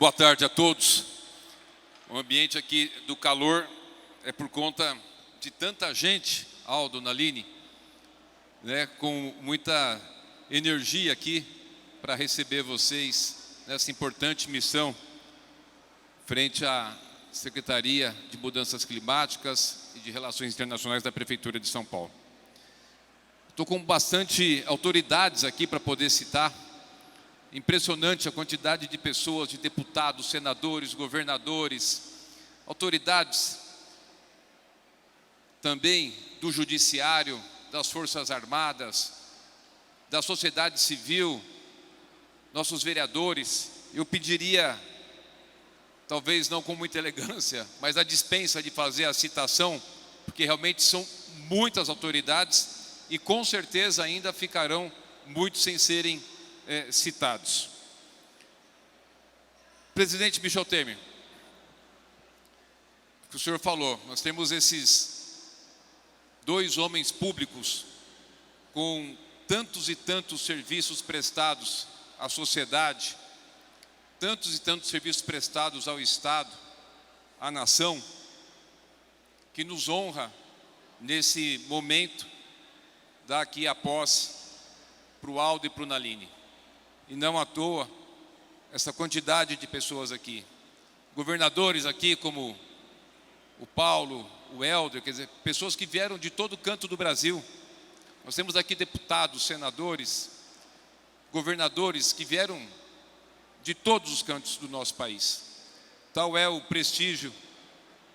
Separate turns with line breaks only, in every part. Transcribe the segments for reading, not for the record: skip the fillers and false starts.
Boa tarde a todos. O ambiente aqui do calor é por conta de tanta gente, Aldo, Naline, né, com muita energia aqui para receber vocês nessa importante missão frente à Secretaria de Mudanças Climáticas e de Relações Internacionais da Prefeitura de São Paulo. Estou com bastante autoridades aqui para poder citar. Impressionante a quantidade de pessoas, de deputados, senadores, governadores, autoridades também do judiciário, das Forças Armadas, da sociedade civil, nossos vereadores. Eu pediria, talvez não com muita elegância, mas a dispensa de fazer a citação, porque realmente são muitas autoridades e com certeza ainda ficarão muitos sem serem citados. Presidente Michel Temer, o que o senhor falou, nós temos esses dois homens públicos com tantos e tantos serviços prestados à sociedade, tantos e tantos serviços prestados ao Estado, à nação, que nos honra nesse momento, dar aqui a posse para o Aldo e para o Naline. E não à toa, essa quantidade de pessoas aqui. Governadores aqui como o Paulo, o Helder, quer dizer, pessoas que vieram de todo canto do Brasil. Nós temos aqui deputados, senadores, governadores que vieram de todos os cantos do nosso país. Tal é o prestígio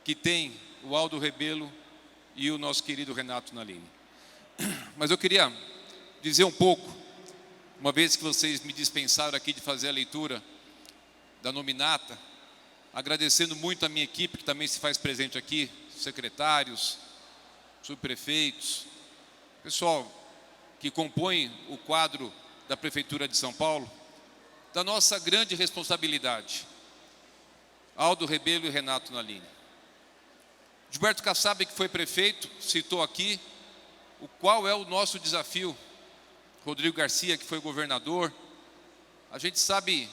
que tem o Aldo Rebelo e o nosso querido Renato Naline. Mas eu queria dizer um pouco, uma vez que vocês me dispensaram aqui de fazer a leitura da nominata, agradecendo muito a minha equipe, que também se faz presente aqui, secretários, subprefeitos, pessoal que compõe o quadro da Prefeitura de São Paulo, da nossa grande responsabilidade, Aldo Rebelo e Renato Naline. Gilberto Kassab, que foi prefeito, citou aqui qual é o nosso desafio. Rodrigo Garcia, que foi governador, a gente sabe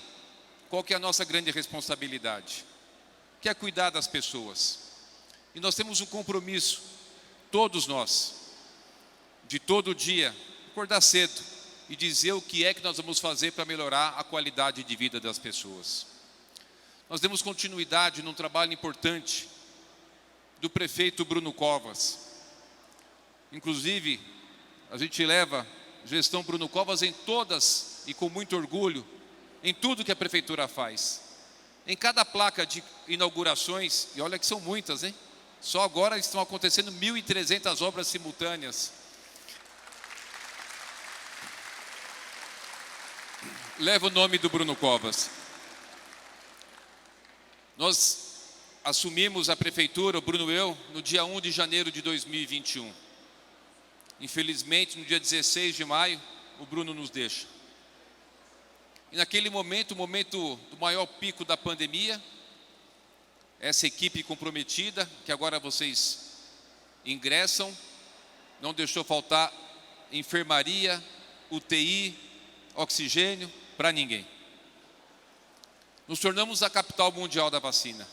qual que é a nossa grande responsabilidade, que é cuidar das pessoas. E nós temos um compromisso, todos nós, de todo dia, acordar cedo e dizer o que é que nós vamos fazer para melhorar a qualidade de vida das pessoas. Nós demos continuidade num trabalho importante do prefeito Bruno Covas. Inclusive, a gente leva gestão Bruno Covas em todas e com muito orgulho em tudo que a prefeitura faz. Em cada placa de inaugurações, e olha que são muitas, hein? Só agora estão acontecendo 1.300 obras simultâneas. Leva o nome do Bruno Covas. Nós assumimos a prefeitura, o Bruno e eu, no dia 1 de janeiro de 2021. Infelizmente, no dia 16 de maio, o Bruno nos deixa. E naquele momento, o momento do maior pico da pandemia, essa equipe comprometida, que agora vocês ingressam, não deixou faltar enfermaria, UTI, oxigênio para ninguém. Nos tornamos a capital mundial da vacina.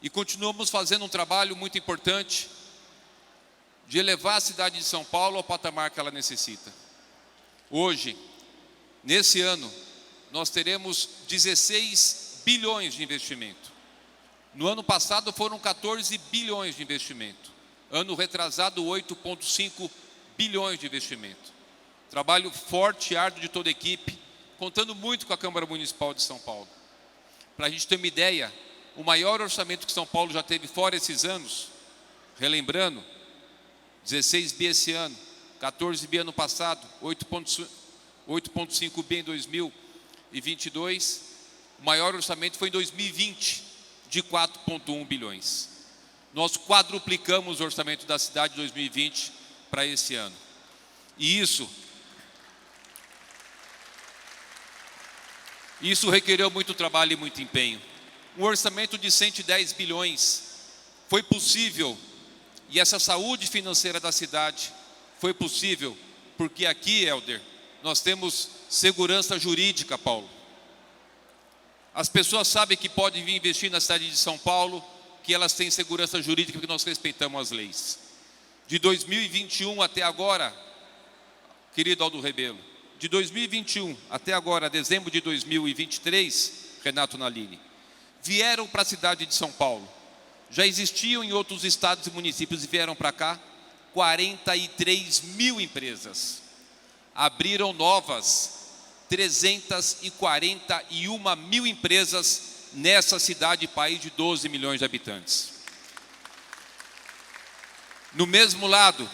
E continuamos fazendo um trabalho muito importante de elevar a cidade de São Paulo ao patamar que ela necessita. Hoje, nesse ano, nós teremos 16 bilhões de investimento. No ano passado foram 14 bilhões de investimento. Ano retrasado, 8,5 bilhões de investimento. Trabalho forte e árduo de toda a equipe, contando muito com a Câmara Municipal de São Paulo. Para a gente ter uma ideia, o maior orçamento que São Paulo já teve fora esses anos, relembrando, 16 bi esse ano, 14 bi ano passado, 8,5 bi em 2022. O maior orçamento foi em 2020, de 4,1 bilhões. Nós quadruplicamos o orçamento da cidade de 2020 para esse ano. E isso requereu muito trabalho e muito empenho. Um orçamento de 110 bilhões foi possível. E essa saúde financeira da cidade foi possível porque aqui, Helder, nós temos segurança jurídica, Paulo. As pessoas sabem que podem vir investir na cidade de São Paulo, que elas têm segurança jurídica, porque nós respeitamos as leis. De 2021 até agora, querido Aldo Rebelo, de 2021 até agora, dezembro de 2023, Renato Nalini, vieram para a cidade de São Paulo. Já existiam em outros estados e municípios e vieram para cá 43 mil empresas. Abriram novas 341 mil empresas nessa cidade, país de 12 milhões de habitantes. No mesmo lado,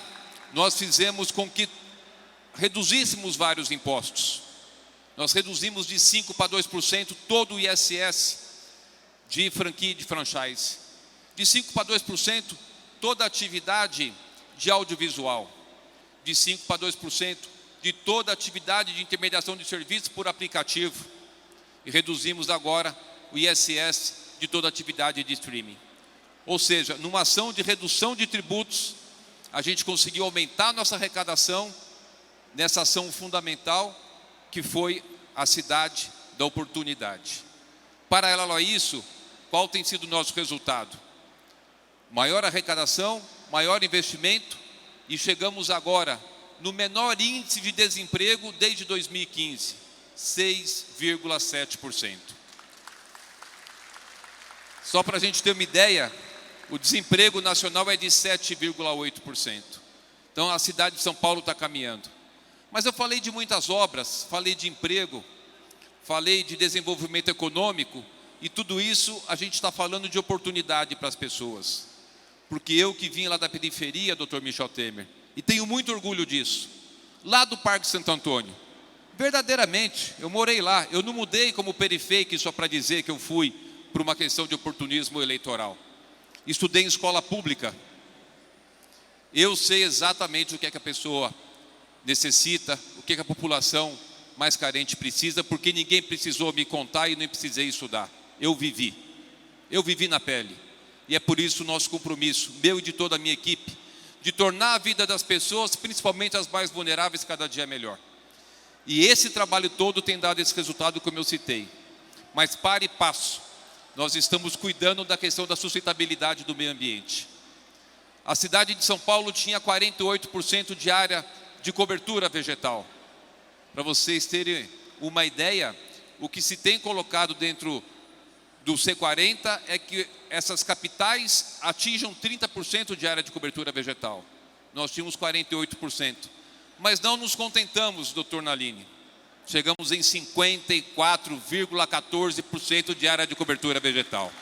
nós fizemos com que reduzíssemos vários impostos. Nós reduzimos de 5% para 2% todo o ISS de franquia e de franchise. De 5% para 2% toda a atividade de audiovisual. De 5% para 2% de toda a atividade de intermediação de serviços por aplicativo. E reduzimos agora o ISS de toda a atividade de streaming. Ou seja, numa ação de redução de tributos, a gente conseguiu aumentar a nossa arrecadação nessa ação fundamental que foi a cidade da oportunidade. Paralelo a isso, qual tem sido o nosso resultado? Maior arrecadação, maior investimento e chegamos agora no menor índice de desemprego desde 2015, 6,7%. Só para a gente ter uma ideia, o desemprego nacional é de 7,8%. Então a cidade de São Paulo está caminhando. Mas eu falei de muitas obras, falei de emprego, falei de desenvolvimento econômico e tudo isso a gente está falando de oportunidade para as pessoas. Porque eu que vim lá da periferia, Dr. Michel Temer, e tenho muito orgulho disso, lá do Parque Santo Antônio, verdadeiramente, eu morei lá, eu não mudei como periférico só para dizer que eu fui por uma questão de oportunismo eleitoral. Estudei em escola pública, eu sei exatamente o que é que a pessoa necessita, o que é que a população mais carente precisa, porque ninguém precisou me contar e nem precisei estudar. Eu vivi na pele. E é por isso o nosso compromisso, meu e de toda a minha equipe, de tornar a vida das pessoas, principalmente as mais vulneráveis, cada dia melhor. E esse trabalho todo tem dado esse resultado, como eu citei. Mas para e passo, nós estamos cuidando da questão da sustentabilidade do meio ambiente. A cidade de São Paulo tinha 48% de área de cobertura vegetal. Para vocês terem uma ideia, o que se tem colocado dentro do C40 é que essas capitais atinjam 30% de área de cobertura vegetal. Nós tínhamos 48%. Mas não nos contentamos, doutor Nalini. Chegamos em 54,14% de área de cobertura vegetal.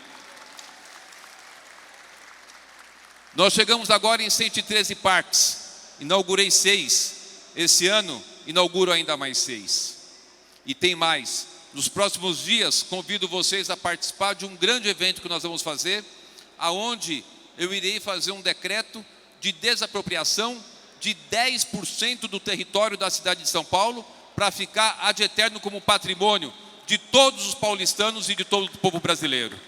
Nós chegamos agora em 113 parques. Inaugurei 6. Esse ano, inauguro ainda mais 6. E tem mais. Nos próximos dias, convido vocês a participar de um grande evento que nós vamos fazer, aonde eu irei fazer um decreto de desapropriação de 10% do território da cidade de São Paulo para ficar ad eterno como patrimônio de todos os paulistanos e de todo o povo brasileiro.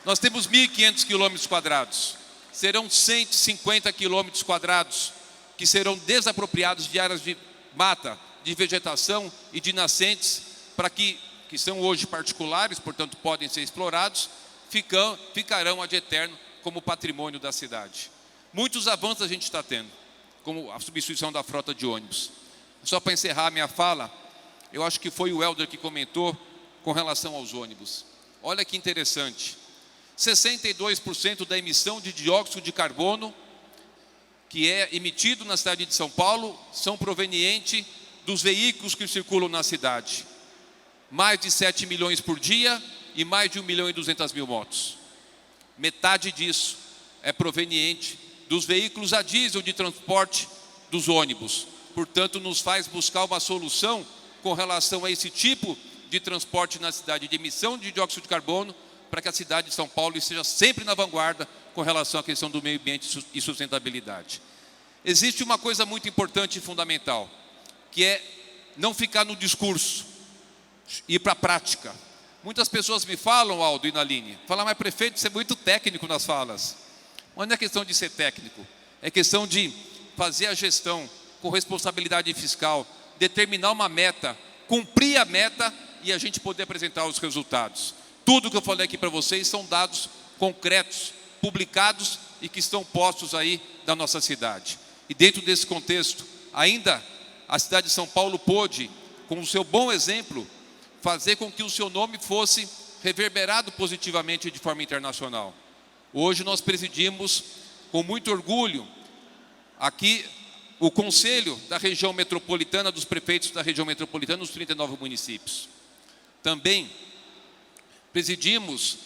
Nós temos 1.500 quilômetros quadrados, serão 150 quilômetros quadrados que serão desapropriados de áreas de mata, de vegetação e de nascentes, para que são hoje particulares, portanto podem ser explorados, ficarão ad eterno como patrimônio da cidade. Muitos avanços a gente está tendo, como a substituição da frota de ônibus. Só para encerrar a minha fala, eu acho que foi o Helder que comentou com relação aos ônibus. Olha que interessante, 62% da emissão de dióxido de carbono que é emitido na cidade de São Paulo são provenientes dos veículos que circulam na cidade. Mais de 7 milhões por dia e mais de 1.200.000 motos. Metade disso é proveniente dos veículos a diesel de transporte dos ônibus. Portanto, nos faz buscar uma solução com relação a esse tipo de transporte na cidade, de emissão de dióxido de carbono, para que a cidade de São Paulo esteja sempre na vanguarda com relação à questão do meio ambiente e sustentabilidade. Existe uma coisa muito importante e fundamental, que é não ficar no discurso, ir para a prática. Muitas pessoas me falam, Aldo e Nalini, falam, mas prefeito, você é muito técnico nas falas. Mas não é questão de ser técnico, é questão de fazer a gestão com responsabilidade fiscal, determinar uma meta, cumprir a meta e a gente poder apresentar os resultados. Tudo que eu falei aqui para vocês são dados concretos, publicados e que estão postos aí da nossa cidade. E dentro desse contexto, ainda a cidade de São Paulo pôde, com o seu bom exemplo, fazer com que o seu nome fosse reverberado positivamente de forma internacional. Hoje nós presidimos com muito orgulho aqui o Conselho da região metropolitana, dos prefeitos da região metropolitana, nos 39 municípios. Também presidimos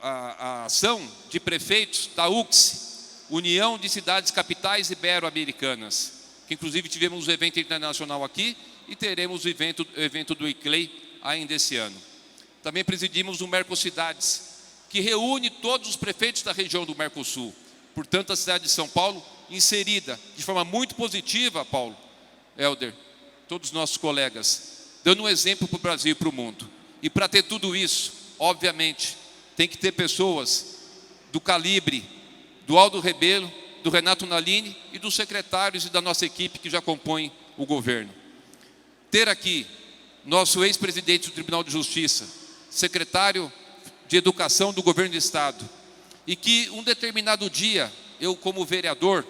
a ação de prefeitos da UCSI, União de Cidades Capitais Ibero-Americanas, que inclusive tivemos um evento internacional aqui e teremos o evento do ICLEI ainda esse ano. Também presidimos o Mercocidades, que reúne todos os prefeitos da região do Mercosul. Portanto, a cidade de São Paulo inserida de forma muito positiva, Paulo, Helder, todos os nossos colegas, dando um exemplo para o Brasil e para o mundo. E para ter tudo isso, obviamente, tem que ter pessoas do calibre do Aldo Rebelo, do Renato Nalini e dos secretários e da nossa equipe que já compõem o governo. Ter aqui nosso ex-presidente do Tribunal de Justiça, secretário de Educação do Governo do Estado, e que um determinado dia, eu como vereador,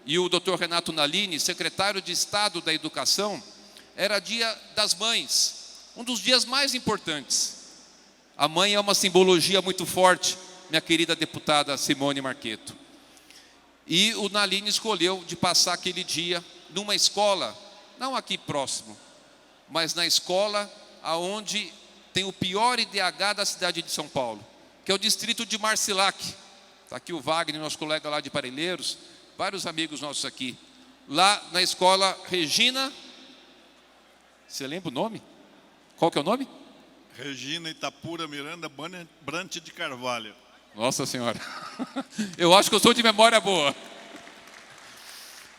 e o Dr. Renato Nalini, secretário de Estado da Educação, era dia das mães, um dos dias mais importantes. A mãe é uma simbologia muito forte, minha querida deputada Simone Marqueto. E o Nalini escolheu de passar aquele dia numa escola, não aqui próximo, mas na escola aonde tem o pior IDH da cidade de São Paulo, que é o distrito de Marcilac. Está aqui o Wagner, nosso colega lá de Parelheiros, vários amigos nossos aqui. Lá na escola Regina, você lembra o nome? Qual que é o nome?
Regina Itapura Miranda Brant de Carvalho.
Nossa Senhora, eu acho que eu sou de memória boa.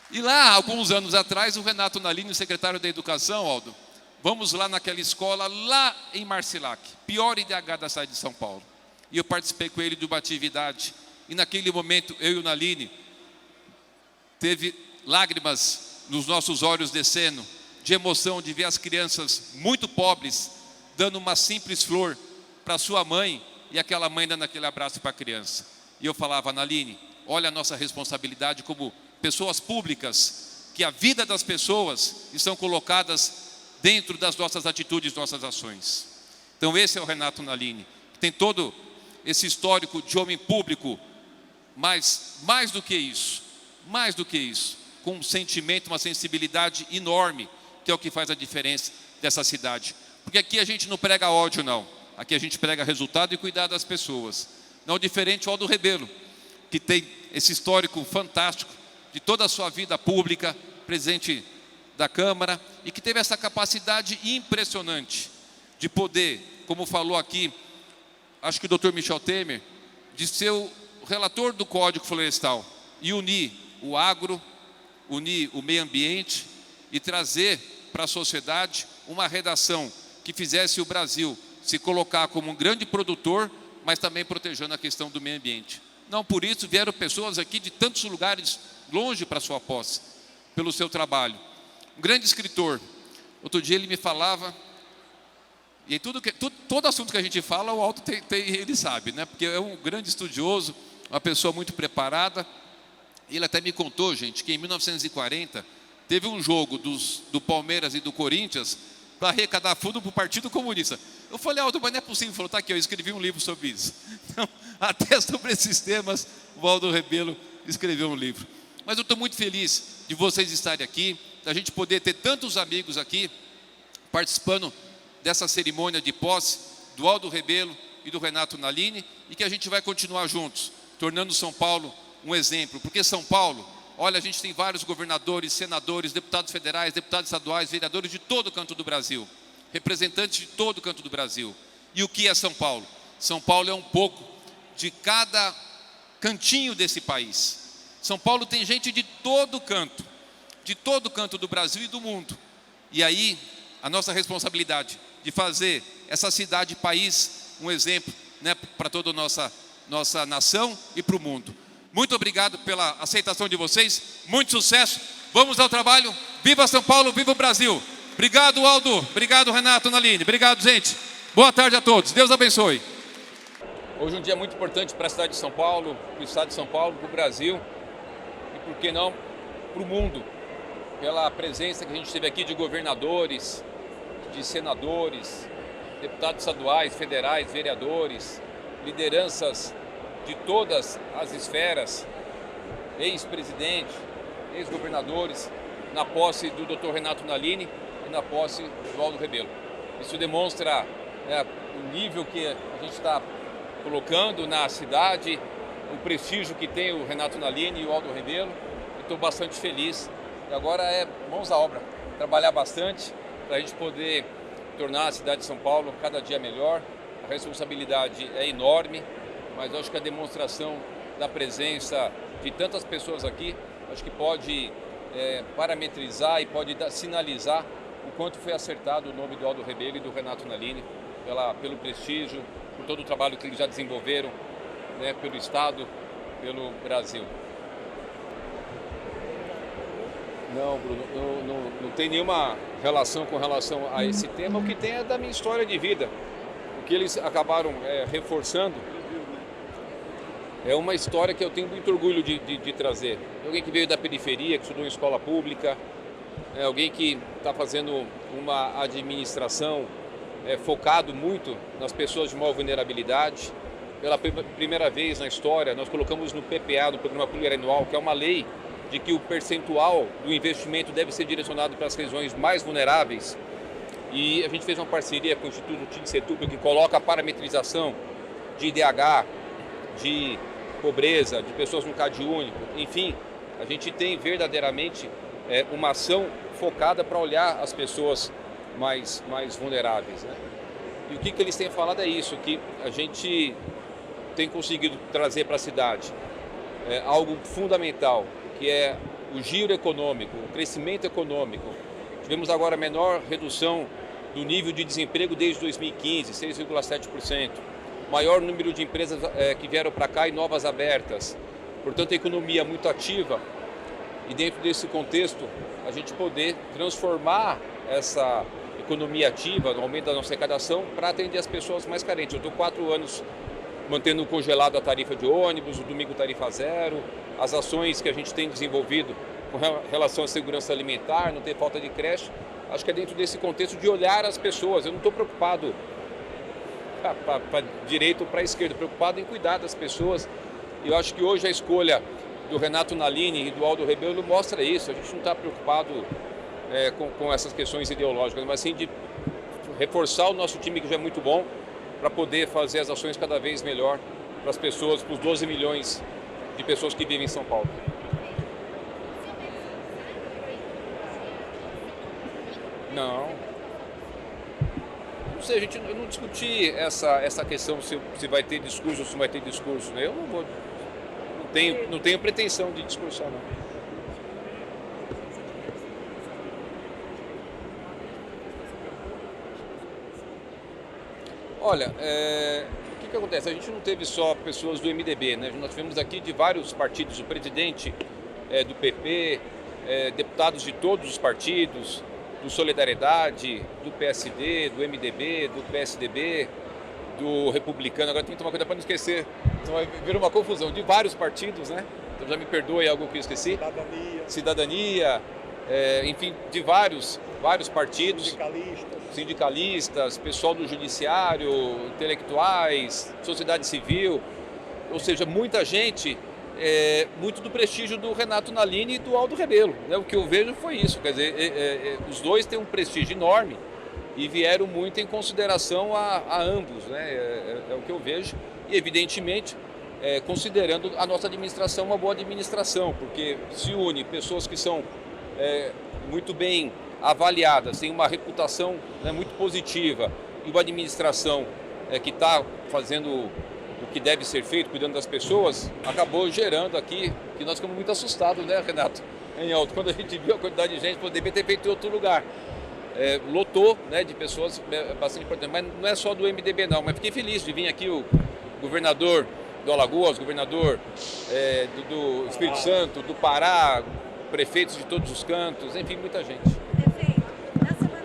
E lá, alguns anos atrás, o Renato Nalini, secretário da Educação, Aldo, vamos lá naquela escola, lá em Marcilac, pior IDH da cidade de São Paulo. E eu participei com ele de uma atividade, e naquele momento, eu e o Nalini, teve lágrimas nos nossos olhos descendo, de emoção de ver as crianças muito pobres, dando uma simples flor para sua mãe, e aquela mãe dando aquele abraço para a criança. E eu falava, Nalini, olha a nossa responsabilidade como pessoas públicas, que a vida das pessoas estão colocadas dentro das nossas atitudes, nossas ações. Então esse é o Renato Nalini, que tem todo esse histórico de homem público, mas mais do que isso, com um sentimento, uma sensibilidade enorme, que é o que faz a diferença dessa cidade. Porque aqui a gente não prega ódio, não. Aqui a gente prega resultado e cuidar das pessoas. Não diferente o Aldo Rebelo, que tem esse histórico fantástico de toda a sua vida pública, presidente da Câmara, e que teve essa capacidade impressionante de poder, como falou aqui, acho que o Dr. Michel Temer, de ser o relator do Código Florestal e unir o agro, unir o meio ambiente e trazer para a sociedade uma redação que fizesse o Brasil se colocar como um grande produtor, mas também protegendo a questão do meio ambiente. Não por isso vieram pessoas aqui de tantos lugares longe para sua posse, pelo seu trabalho. Um grande escritor, outro dia ele me falava, e todo assunto que a gente fala, o Aldo ele sabe, né? Porque é um grande estudioso, uma pessoa muito preparada. Ele até me contou, gente, que em 1940 teve um jogo do Palmeiras e do Corinthians para arrecadar fundo para o Partido Comunista. Eu falei, Aldo, mas não é possível. Ele falou, tá aqui, eu escrevi um livro sobre isso. Então, até sobre esses temas, o Aldo Rebelo escreveu um livro. Mas eu estou muito feliz de vocês estarem aqui, da gente poder ter tantos amigos aqui, participando dessa cerimônia de posse, do Aldo Rebelo e do Renato Nalini, e que a gente vai continuar juntos, tornando São Paulo um exemplo. Porque São Paulo, olha, a gente tem vários governadores, senadores, deputados federais, deputados estaduais, vereadores de todo canto do Brasil, representantes de todo canto do Brasil. E o que é São Paulo? São Paulo é um pouco de cada cantinho desse país. São Paulo tem gente de todo canto do Brasil e do mundo. E aí, a nossa responsabilidade de fazer essa cidade, país, um exemplo, né, para toda a nossa nação e para o mundo. Muito obrigado pela aceitação de vocês, muito sucesso, vamos ao trabalho, viva São Paulo, viva o Brasil. Obrigado, Aldo, obrigado, Renato, Naline, obrigado, gente. Boa tarde a todos, Deus abençoe. Hoje é um dia muito importante para a cidade de São Paulo, para o estado de São Paulo, para o Brasil e, por que não, para o mundo, pela presença que a gente teve aqui de governadores, de senadores, deputados estaduais, federais, vereadores, lideranças de todas as esferas, ex-presidente, ex-governadores, na posse do Dr. Renato Naline e na posse do Aldo Rebelo. Isso demonstra o nível que a gente está colocando na cidade, o prestígio que tem o Renato Naline e o Aldo Rebelo. Estou bastante feliz. E agora é mãos à obra, trabalhar bastante para a gente poder tornar a cidade de São Paulo cada dia melhor. A responsabilidade é enorme, mas eu acho que a demonstração da presença de tantas pessoas aqui, acho que pode parametrizar e pode sinalizar o quanto foi acertado o nome do Aldo Rebelo e do Renato Naline, pelo prestígio, por todo o trabalho que eles já desenvolveram, né, pelo Estado, pelo Brasil. Não, Bruno, não tem nenhuma relação com relação a esse tema. O que tem é da minha história de vida. O que eles acabaram reforçando é uma história que eu tenho muito orgulho de trazer. Alguém que veio da periferia, que estudou em escola pública, alguém que está fazendo uma administração focado muito nas pessoas de maior vulnerabilidade. Pela primeira vez na história, nós colocamos no PPA, no Programa Plurianual, que é uma lei de que o percentual do investimento deve ser direcionado para as regiões mais vulneráveis. E a gente fez uma parceria com o Instituto Tim Setúbal, que coloca a parametrização de IDH, de pobreza, de pessoas no CAD único. Enfim, a gente tem verdadeiramente uma ação focada para olhar as pessoas mais vulneráveis, né? E o que eles têm falado é isso, que a gente tem conseguido trazer para a cidade algo fundamental, que é o giro econômico, o crescimento econômico. Tivemos agora a menor redução do nível de desemprego desde 2015, 6,7%. Maior número de empresas que vieram para cá e novas abertas. Portanto, a economia muito ativa e dentro desse contexto a gente poder transformar essa economia ativa, no aumento da nossa arrecadação, para atender as pessoas mais carentes. Eu estou 4 anos mantendo congelado a tarifa de ônibus, o domingo tarifa zero, as ações que a gente tem desenvolvido com relação à segurança alimentar, não ter falta de creche. Acho que é dentro desse contexto de olhar as pessoas. Eu não estou preocupado para direita ou para esquerda, preocupado em cuidar das pessoas. E eu acho que hoje a escolha do Renato Naline e do Aldo Rebelo mostra isso. A gente não está preocupado com essas questões ideológicas, mas sim de reforçar o nosso time, que já é muito bom, para poder fazer as ações cada vez melhor para as pessoas, para os 12 milhões de pessoas que vivem em São Paulo. Não sei, eu não discuti essa questão se vai ter discurso ou se não vai ter discurso, né? Eu não tenho pretensão de discursar, não. Olha, o que acontece? A gente não teve só pessoas do MDB, né? Nós tivemos aqui de vários partidos, o presidente do PP, deputados de todos os partidos, do Solidariedade, do PSD, do MDB, do PSDB, do Republicano. Agora tem que tomar cuidado para não esquecer, então vai vir uma confusão de vários partidos, né? Então já me perdoe algo que eu esqueci. Cidadania, enfim, de vários partidos. Sindicalistas, pessoal do judiciário, intelectuais, sociedade civil, ou seja, muita gente, muito do prestígio do Renato Naline e do Aldo Rebelo, né? O que eu vejo foi isso, quer dizer, os dois têm um prestígio enorme e vieram muito em consideração a ambos, né? É o que eu vejo, e evidentemente considerando a nossa administração uma boa administração, porque se une pessoas que são muito bem avaliadas, tem uma reputação, né, muito positiva, e uma administração que está fazendo o que deve ser feito, cuidando das pessoas, acabou gerando aqui, que nós ficamos muito assustados, né, Renato? Em Alto, quando a gente viu a quantidade de gente, poderia ter feito em outro lugar. Lotou, né, de pessoas bastante importantes, mas não é só do MDB não, mas fiquei feliz de vir aqui o governador
do Alagoas, governador do Espírito Santo, do Pará, prefeitos de todos os cantos, enfim, muita gente.
Prefeito, na semana...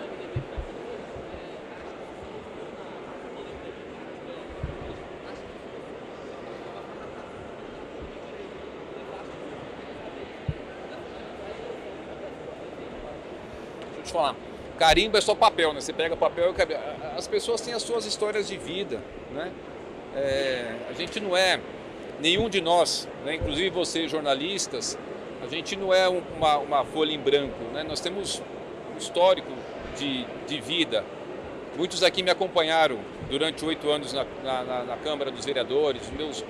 Deixa eu te falar, carimbo é só papel, né? Você pega papel e as pessoas têm as suas histórias de vida, né? A gente não é, nenhum de nós, né? Inclusive vocês jornalistas, a gente não é uma folha em branco, né? Nós temos um histórico de vida. Muitos aqui me acompanharam durante 8 anos na Câmara dos Vereadores,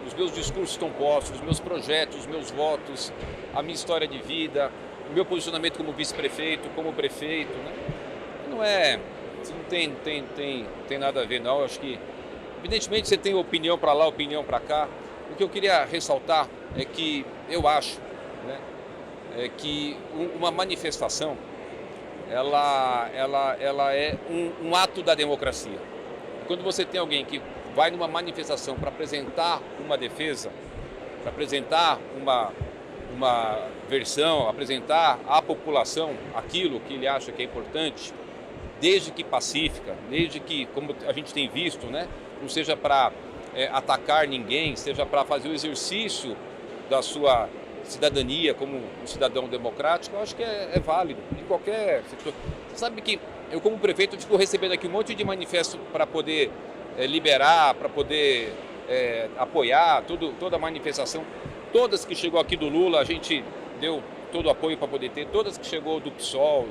os meus discursos estão postos, os meus projetos, os meus votos, a minha história de vida, o meu posicionamento como vice-prefeito, como prefeito, né? Não tem nada a ver, não. Eu acho que, evidentemente, você tem opinião para lá, opinião para cá. O que eu queria ressaltar é que eu acho, né, que uma manifestação ela é um ato da democracia. Quando você tem alguém que vai numa manifestação para apresentar uma defesa, para apresentar uma versão, apresentar à população aquilo que ele acha que é importante, desde que pacífica, desde que, como a gente tem visto, né, não seja para atacar ninguém, seja para fazer o exercício da sua cidadania como um cidadão democrático, eu acho que é válido em qualquer setor. Você sabe que eu, como prefeito, fico recebendo aqui um monte de manifesto para poder liberar, para poder apoiar toda a manifestação. Todas que chegou aqui do Lula, a gente deu todo o apoio para poder ter. Todas que chegou do PSOL,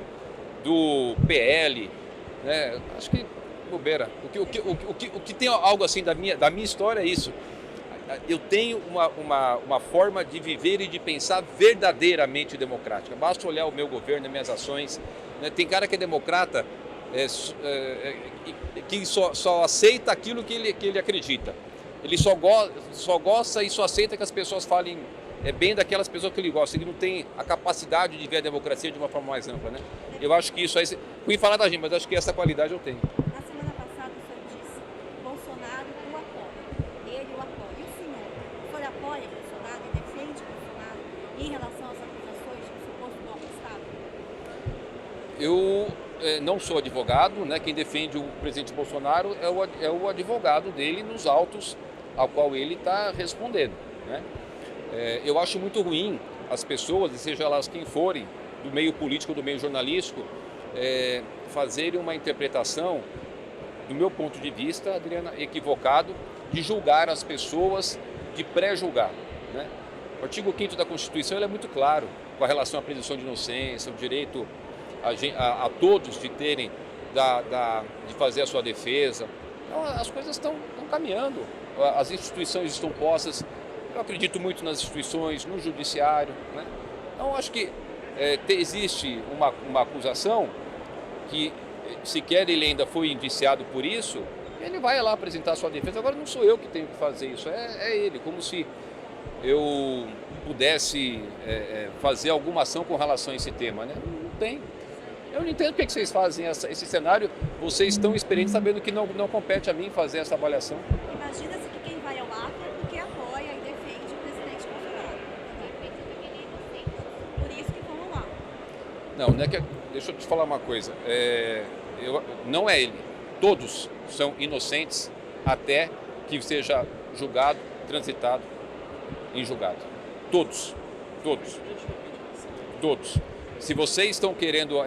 do PL, né? Acho que bobeira. O que tem algo assim da minha história é isso. Eu tenho uma forma de viver e de pensar verdadeiramente democrática. Basta olhar o meu governo, as minhas ações, né? Tem cara que é democrata, que só aceita aquilo que ele acredita. Ele só gosta e só aceita que as pessoas falem bem daquelas pessoas que ele gosta. Ele não tem a capacidade de ver a democracia de uma forma mais ampla, né? Eu acho que isso aí... Fui falar da gente, mas acho que essa qualidade eu tenho.
Na semana passada, o senhor disse que Bolsonaro o apoia. Ele o apoia. E o senhor apoia Bolsonaro e defende Bolsonaro em relação às acusações de suposto golpe de Estado?
Eu não sou advogado, né? Quem defende o presidente Bolsonaro é o advogado dele nos autos ao qual ele está respondendo, né? Eu acho muito ruim as pessoas, seja elas quem forem, do meio político, do meio jornalístico, fazerem uma interpretação, do meu ponto de vista, Adriana, equivocado, de julgar as pessoas, de pré-julgar, né? O artigo 5º da Constituição ele é muito claro com a relação à presunção de inocência, o direito a todos de terem, de fazer a sua defesa. Então, as coisas estão caminhando, as instituições estão postas. Eu acredito muito nas instituições, no judiciário, né? Então, acho que existe uma acusação que, sequer ele ainda foi indiciado por isso, ele vai lá apresentar a sua defesa. Agora, não sou eu que tenho que fazer isso, é ele, como se eu pudesse fazer alguma ação com relação a esse tema, né? Não tem. Eu não entendo por que vocês fazem esse cenário, vocês estão experientes sabendo que não compete a mim fazer essa avaliação.
Imagina-se que quem vai ao ato é porque apoia e defende o presidente Bolsonaro. Por isso que vão lá.
Não é que... Deixa eu te falar uma coisa. Não é ele. Todos são inocentes até que seja julgado, transitado em julgado. Todos. Se vocês estão querendo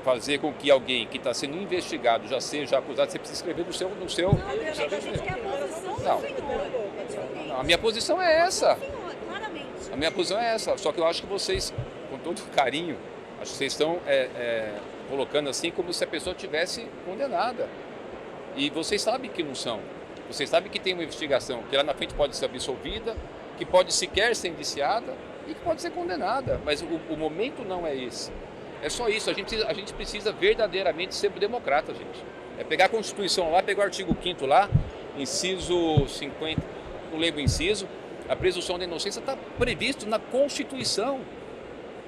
fazer com que alguém que está sendo investigado já seja acusado, você precisa escrever no seu...
Não, a gente quer a posição do senhor.
Não, a minha posição é essa.
Senhor, claramente.
A minha posição é essa. Só que eu acho que vocês, com todo carinho, acho que vocês estão colocando assim como se a pessoa tivesse condenada. E vocês sabem que não são. Vocês sabem que tem uma investigação, que lá na frente pode ser absolvida, que pode sequer ser indiciada e que pode ser condenada. Mas o momento não é esse. É só isso. A gente precisa verdadeiramente ser democrata, gente. É pegar a Constituição lá, pegar o artigo 5º lá, inciso 50, não lembro o inciso, a presunção da inocência está previsto na Constituição.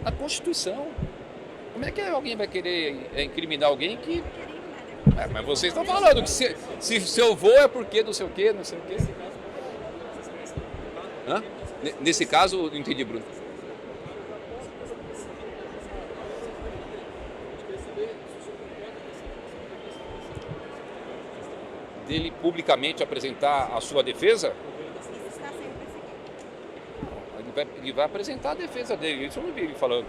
Na Constituição. Como é que alguém vai querer incriminar alguém que... mas vocês estão falando que se eu vou é porque não sei o quê. Hã? Nesse caso, não entendi, Bruno. Dele publicamente apresentar a sua defesa?
Isso está sendo perseguido.
Ele vai apresentar a defesa dele, isso eu não vi ele falando.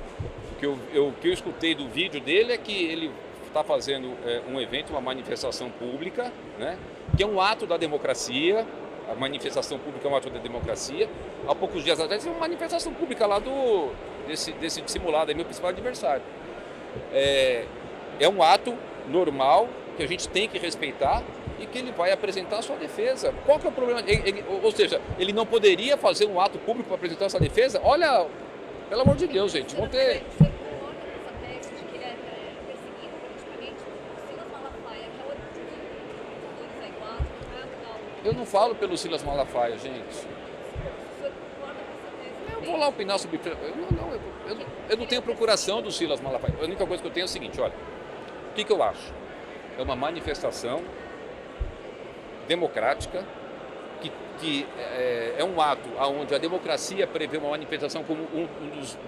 O que eu escutei do vídeo dele é que ele está fazendo um evento, uma manifestação pública, né, que é um ato da democracia. A manifestação pública é um ato da democracia. Há poucos dias atrás teve uma manifestação pública lá desse dissimulado, meu principal adversário. É um ato normal que a gente tem que respeitar e que ele vai apresentar a sua defesa. Qual que é o problema? Ou seja, ele não poderia fazer um ato público para apresentar essa defesa? Olha, pelo amor de Deus, gente, vão ter...
Você concorda com essa tese de que ele é perseguido politicamente? O Silas Malafaia, que é outro dos fundadores aí do ato,
Eu não falo pelo Silas Malafaia, gente.
o senhor concorda com essa tese?
Eu vou lá opinar sobre... Eu não tenho procuração do Silas Malafaia. A única coisa que eu tenho é o seguinte, olha, o que eu acho? É uma manifestação democrática, que é um ato onde a democracia prevê uma manifestação como um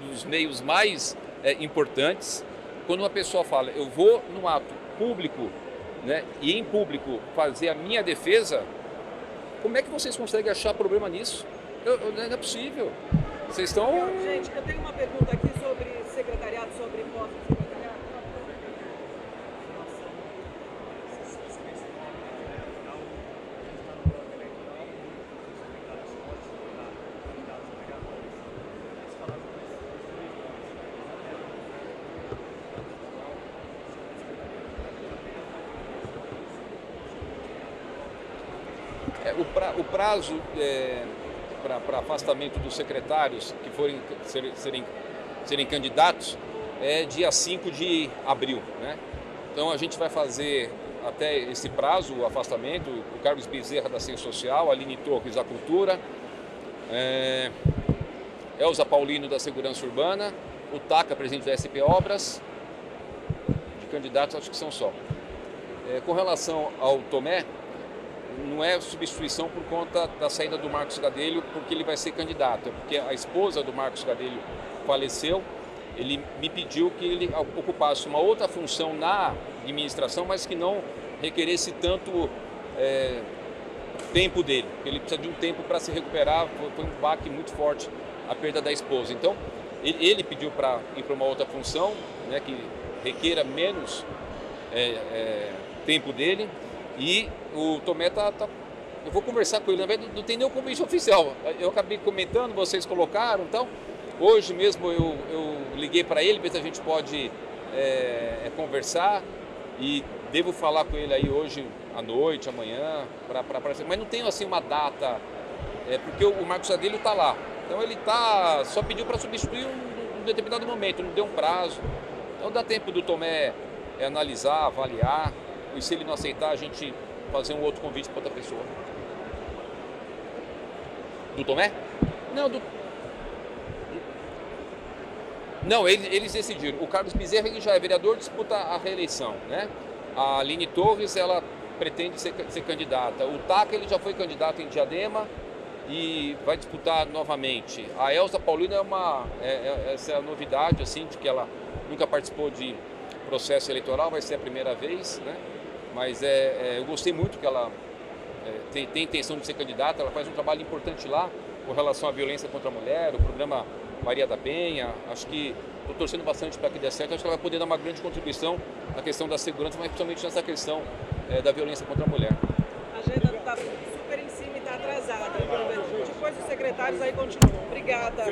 dos meios mais importantes. Quando uma pessoa fala, eu vou num ato público, né, e em público fazer a minha defesa, como é que vocês conseguem achar problema nisso? Não é possível. Vocês estão...
Gente, eu tenho uma pergunta aqui sobre secretariado, sobre impostos do secretariado.
O prazo para afastamento dos secretários que forem serem candidatos é dia 5 de abril, né? Então a gente vai fazer até esse prazo o afastamento, o Carlos Bezerra da Ciência Social, a Aline Torres da Cultura, Elza Paulino da Segurança Urbana, o Taca, presidente da SP Obras, de candidatos acho que são só. Com relação ao Tomé, não é substituição por conta da saída do Marcos Gadelho, porque ele vai ser candidato, é porque a esposa do Marcos Gadelho faleceu, ele me pediu que ele ocupasse uma outra função na administração, mas que não requeresse tanto tempo dele, porque ele precisa de um tempo para se recuperar, foi um baque muito forte a perda da esposa. Então, ele pediu para ir para uma outra função, né, que requeira menos tempo dele. E o Tomé eu vou conversar com ele, na verdade não tem nenhum convite oficial. Eu acabei comentando, vocês colocaram, então hoje mesmo eu liguei para ele, ver se a gente pode conversar e devo falar com ele aí hoje à noite, amanhã, mas não tenho assim uma data, porque o Marcos Gadelho está lá, então ele só pediu para substituir um determinado momento, não deu um prazo, então dá tempo do Tomé analisar, avaliar. E se ele não aceitar, a gente fazer um outro convite para outra pessoa. Do Tomé? Não, eles decidiram. O Carlos Bezerra, ele já é vereador, disputa a reeleição, né? A Aline Torres, ela pretende ser candidata. O Taca, ele já foi candidato em Diadema e vai disputar novamente. A Elza Paulino essa é a novidade, assim, de que ela nunca participou de processo eleitoral, vai ser a primeira vez, né? Mas eu gostei muito que ela tem intenção de ser candidata, ela faz um trabalho importante lá com relação à violência contra a mulher, o programa Maria da Penha. Acho que estou torcendo bastante para que dê certo, acho que ela vai poder dar uma grande contribuição na questão da segurança, mas principalmente nessa questão da violência contra a mulher.
A agenda está super em cima e está atrasada. Depois os secretários aí continuam. Obrigada.